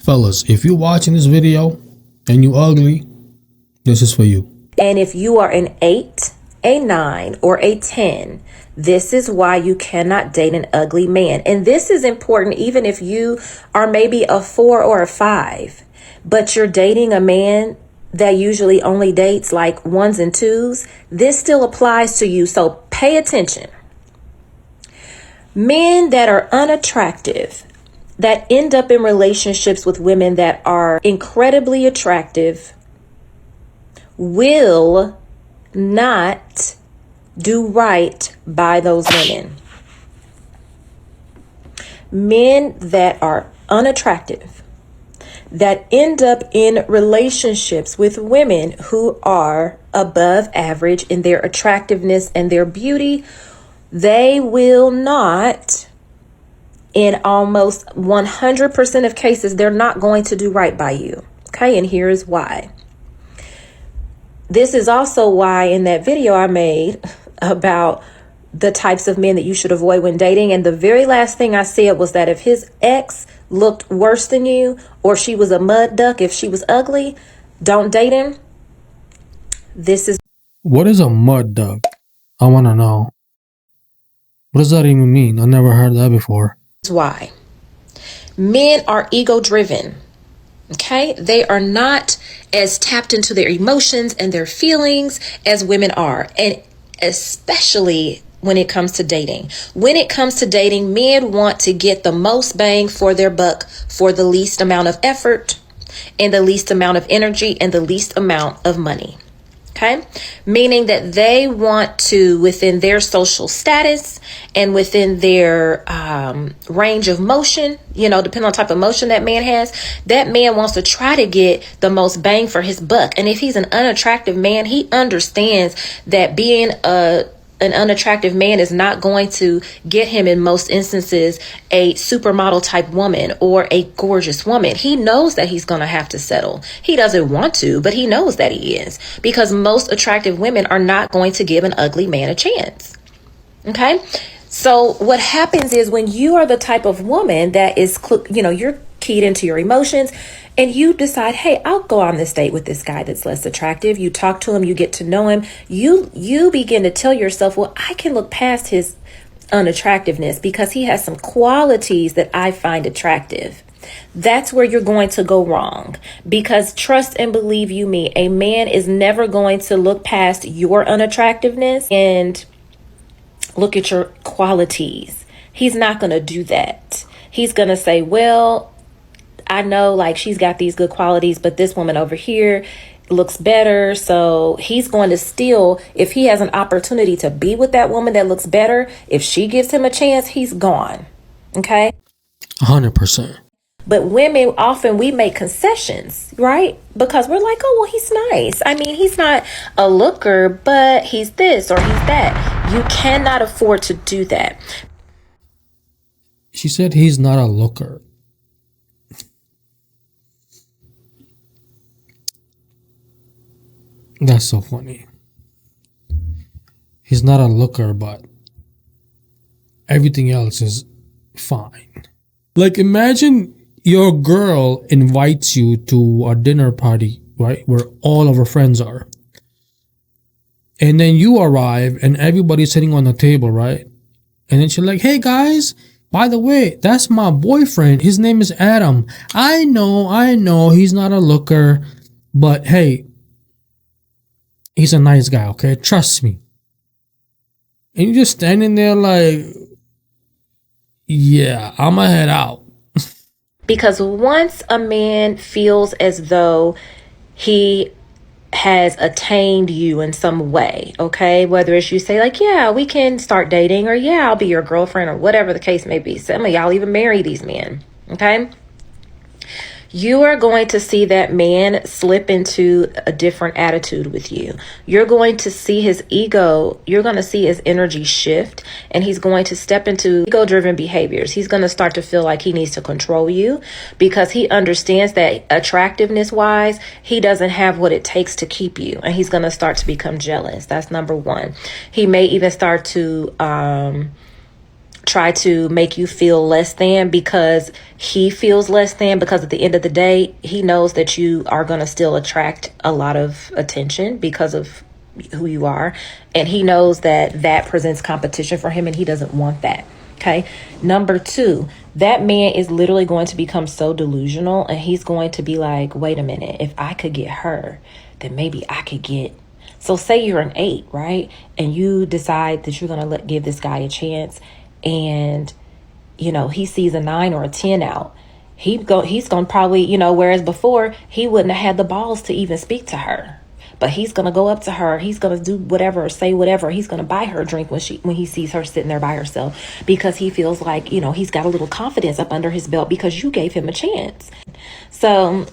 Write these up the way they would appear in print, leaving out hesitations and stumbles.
Fellas, if you're watching this video and you ugly, this is for you. And if you are an 8, a 9, or a 10, this is why you cannot date an ugly man. And this is important even if you are maybe a 4 or a 5, but you're dating a man that usually only dates like 1s and 2s. This still applies to you, so pay attention. Men that are unattractive, that end up in relationships with women that are incredibly attractive, will not do right by those women. Men that are unattractive, that end up in relationships with women who are above average in their attractiveness and their beauty, they will not, in almost 100% of cases, they're not going to do right by you. Okay, and here is why. This is also why in that video I made about the types of men that you should avoid when dating, and the very last thing I said was that if his ex looked worse than you, or she was a mud duck, if she was ugly, don't date him. This is... What is a mud duck? I want to know. What does that even mean? I never heard that before. Why. Men are ego driven. Okay, they are not as tapped into their emotions and their feelings as women are, and especially when it comes to dating. When it comes to dating, men want to get the most bang for their buck for the least amount of effort and the least amount of energy and the least amount of money. Okay, meaning that they want to, within their social status and within their range of motion, depending on the type of motion that man has, that man wants to try to get the most bang for his buck. And if he's an unattractive man, he understands that being an unattractive man is not going to get him, in most instances, a supermodel type woman or a gorgeous woman. He knows that he's going to have to settle. He doesn't want to, but he knows that he is, because most attractive women are not going to give an ugly man a chance. Okay? So what happens is, when you are the type of woman that is, you're keyed into your emotions, and you decide, hey, I'll go on this date with this guy that's less attractive. You talk to him, you get to know him. You begin to tell yourself, well, I can look past his unattractiveness because he has some qualities that I find attractive. That's where you're going to go wrong, because trust and believe you me, a man is never going to look past your unattractiveness and look at your qualities. He's not going to do that. He's going to say, well, I know, like, she's got these good qualities, but this woman over here looks better. So he's going to still, if he has an opportunity to be with that woman that looks better, if she gives him a chance, he's gone. Okay? 100%. But women, often we make concessions, right? Because we're like, oh, well, he's nice. I mean, he's not a looker, but he's this or he's that. You cannot afford to do that. She said he's not a looker. That's so funny. He's not a looker, but everything else is fine. Like, imagine your girl invites you to a dinner party, right, where all of her friends are. And then you arrive and everybody's sitting on the table, right? And then she's like, hey guys, by the way, that's my boyfriend. His name is Adam. I know he's not a looker, but hey, he's a nice guy, okay? Trust me. And you're just standing there like, yeah, I'ma head out. Because once a man feels as though he has attained you in some way, okay, whether it's you say like, yeah, we can start dating, or yeah, I'll be your girlfriend, or whatever the case may be. Some of y'all even marry these men, okay? You are going to see that man slip into a different attitude with you. You're going to see his ego. You're going to see his energy shift, and he's going to step into ego-driven behaviors. He's going to start to feel like he needs to control you, because he understands that attractiveness-wise, he doesn't have what it takes to keep you, and he's going to start to become jealous. That's number one. He may even start to try to make you feel less than because he feels less than, because at the end of the day, he knows that you are going to still attract a lot of attention because of who you are. And he knows that that presents competition for him and he doesn't want that. Okay. Number two, that man is literally going to become so delusional and he's going to be like, wait a minute, if I could get her, then maybe I could get. So say you're an 8, right? And you decide that you're going to give this guy a chance, and you know he sees a 9 or a 10 out. He's going to probably, you know, whereas before he wouldn't have had the balls to even speak to her. But he's going to go up to her. He's going to do whatever, say whatever. He's going to buy her a drink when he sees her sitting there by herself, because he feels like, you know, he's got a little confidence up under his belt because you gave him a chance. So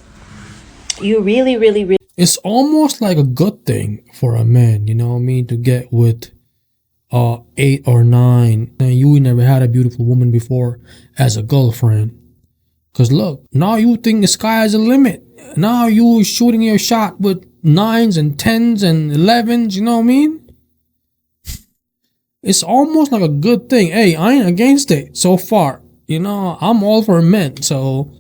you really, really, really. It's almost like a good thing for a man, you know what I mean, to get with 8 or 9 and you never had a beautiful woman before as a girlfriend. Because look, now you think the sky is the limit. Now you shooting your shot with 9s and 10s and 11s, you know what I mean? It's almost like a good thing. Hey, I ain't against it so far. You know, I'm all for men. So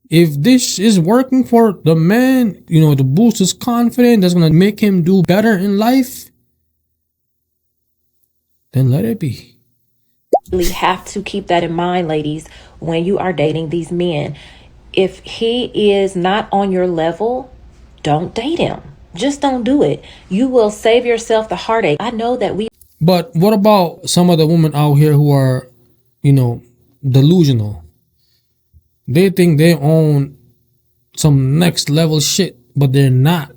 if this is working for the man, you know, to boost his confidence, that's going to make him do better in life, then let it be. You have to keep that in mind, ladies, when you are dating these men. If he is not on your level, don't date him. Just don't do it. You will save yourself the heartache. I know that we. But what about some of the women out here who are, you know, delusional? They think they own some next level shit, but they're not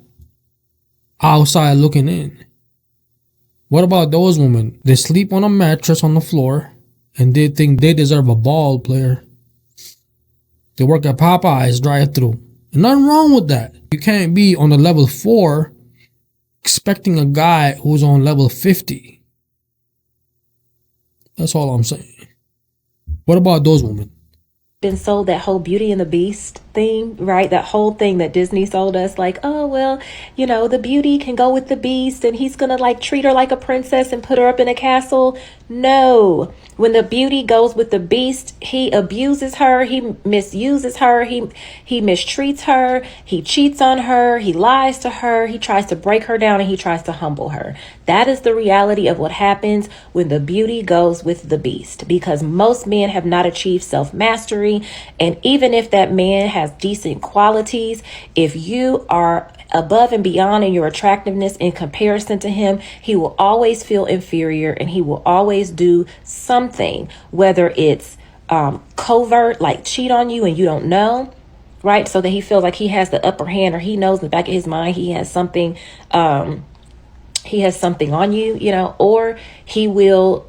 outside looking in. What about those women? They sleep on a mattress on the floor and they think they deserve a ball player. They work at Popeye's drive-thru. Nothing wrong with that. You can't be on the level 4 expecting a guy who's on level 50. That's all I'm saying. What about those women? Been sold that whole Beauty and the Beast thing, right? That whole thing that Disney sold us, like, oh, well, you know, the beauty can go with the beast and he's gonna like treat her like a princess and put her up in a castle. No. When the beauty goes with the beast, he abuses her, he misuses her, he mistreats her, he cheats on her, he lies to her, he tries to break her down, and he tries to humble her. That is the reality of what happens when the beauty goes with the beast, because most men have not achieved self-mastery. And even if that man has decent qualities, if you are above and beyond in your attractiveness in comparison to him, he will always feel inferior and he will always do something, whether it's covert, like cheat on you and you don't know, right? So that he feels like he has the upper hand, or he knows in the back of his mind he has something on you, you know, or he will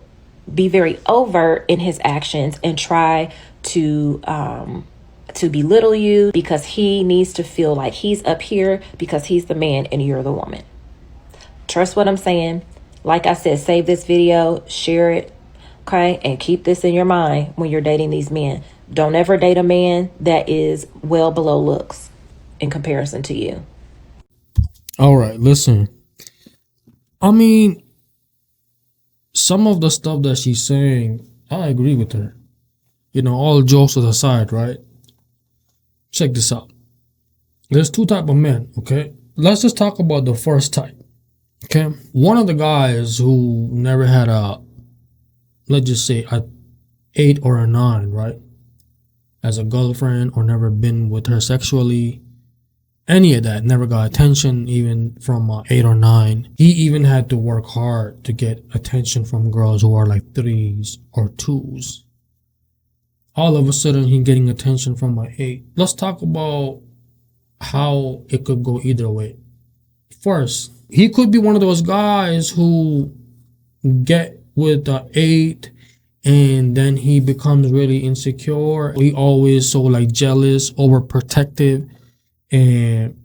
be very overt in his actions and try to belittle you because he needs to feel like he's up here because he's the man and you're the woman. Trust what I'm saying. Like I said, save this video, share it, okay? And keep this in your mind when you're dating these men. Don't ever date a man that is well below looks in comparison to you. All right, listen. I mean, some of the stuff that she's saying, I agree with her. You know, all jokes aside, right? Check this out. There's 2 types of men, okay? Let's just talk about the first type, okay? One of the guys who never had a, let's just say, a 8 or a 9, right? As a girlfriend, or never been with her sexually, any of that, never got attention even from 8 or 9. He even had to work hard to get attention from girls who are like 3s or 2s. All of a sudden, he's getting attention from my 8. Let's talk about how it could go either way. First, he could be one of those guys who get with the 8 and then he becomes really insecure. He always so like jealous, overprotective, and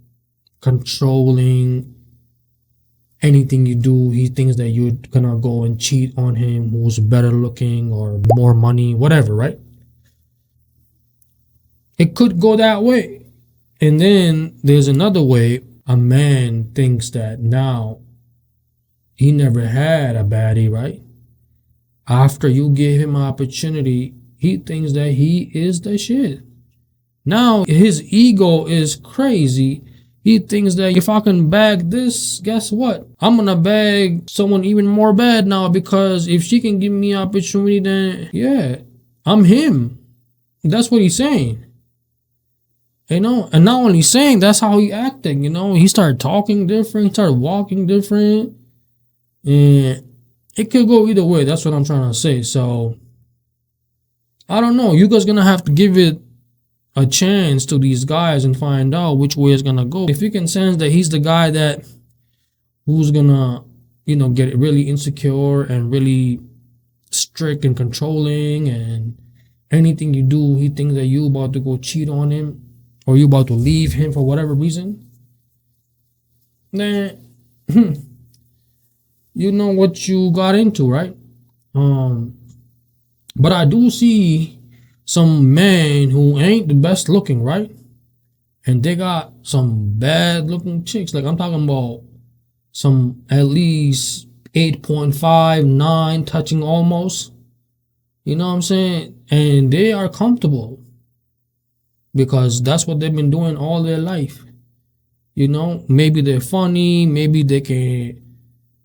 controlling. Anything you do, he thinks that you're gonna go and cheat on him, who's better looking or more money, whatever, right? It could go that way. And then there's another way. A man thinks that now he never had a baddie, right? After you give him an opportunity, he thinks that he is the shit. Now his ego is crazy. He thinks that if I can bag this, guess what? I'm gonna bag someone even more bad now, because if she can give me opportunity, then yeah, I'm him. That's what he's saying. You know, and not only saying, that's how he acting, you know. He started talking different, he started walking different. And it could go either way. That's what I'm trying to say. So I don't know. You guys gonna have to give it a chance to these guys and find out which way it's gonna go. If you can sense that he's the guy that who's gonna, you know, get really insecure and really strict and controlling, and anything you do, he thinks that you about to go cheat on him or you about to leave him for whatever reason, then you know what you got into, right? But I do see some men who ain't the best looking, right? And they got some bad looking chicks. Like I'm talking about some at least 8.5, 9, touching almost. You know what I'm saying? And they are comfortable because that's what they've been doing all their life. You know, maybe they're funny, maybe they can,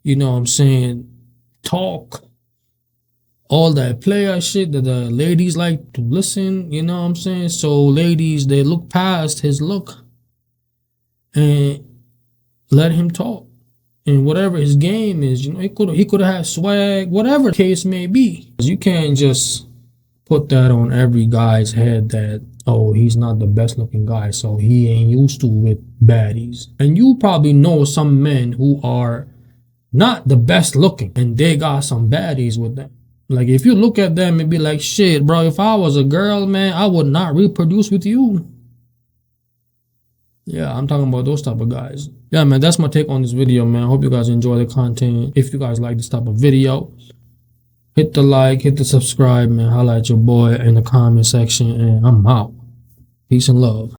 you know what I'm saying, talk all that player shit that the ladies like to listen, you know what I'm saying? So ladies, they look past his look and let him talk. And whatever his game is, you know, he could have had swag, whatever the case may be. You can't just put that on every guy's head that, oh, he's not the best looking guy, so he ain't used to with baddies. And you probably know some men who are not the best looking and they got some baddies with them. Like if you look at them and be like, shit, bro, if I was a girl, man, I would not reproduce with you. Yeah, I'm talking about those type of guys. Yeah, man, that's my take on this video, man. I hope you guys enjoy the content. If you guys like this type of video, hit the like, hit the subscribe, man. Holla at your boy in the comment section, and I'm out. Peace and love.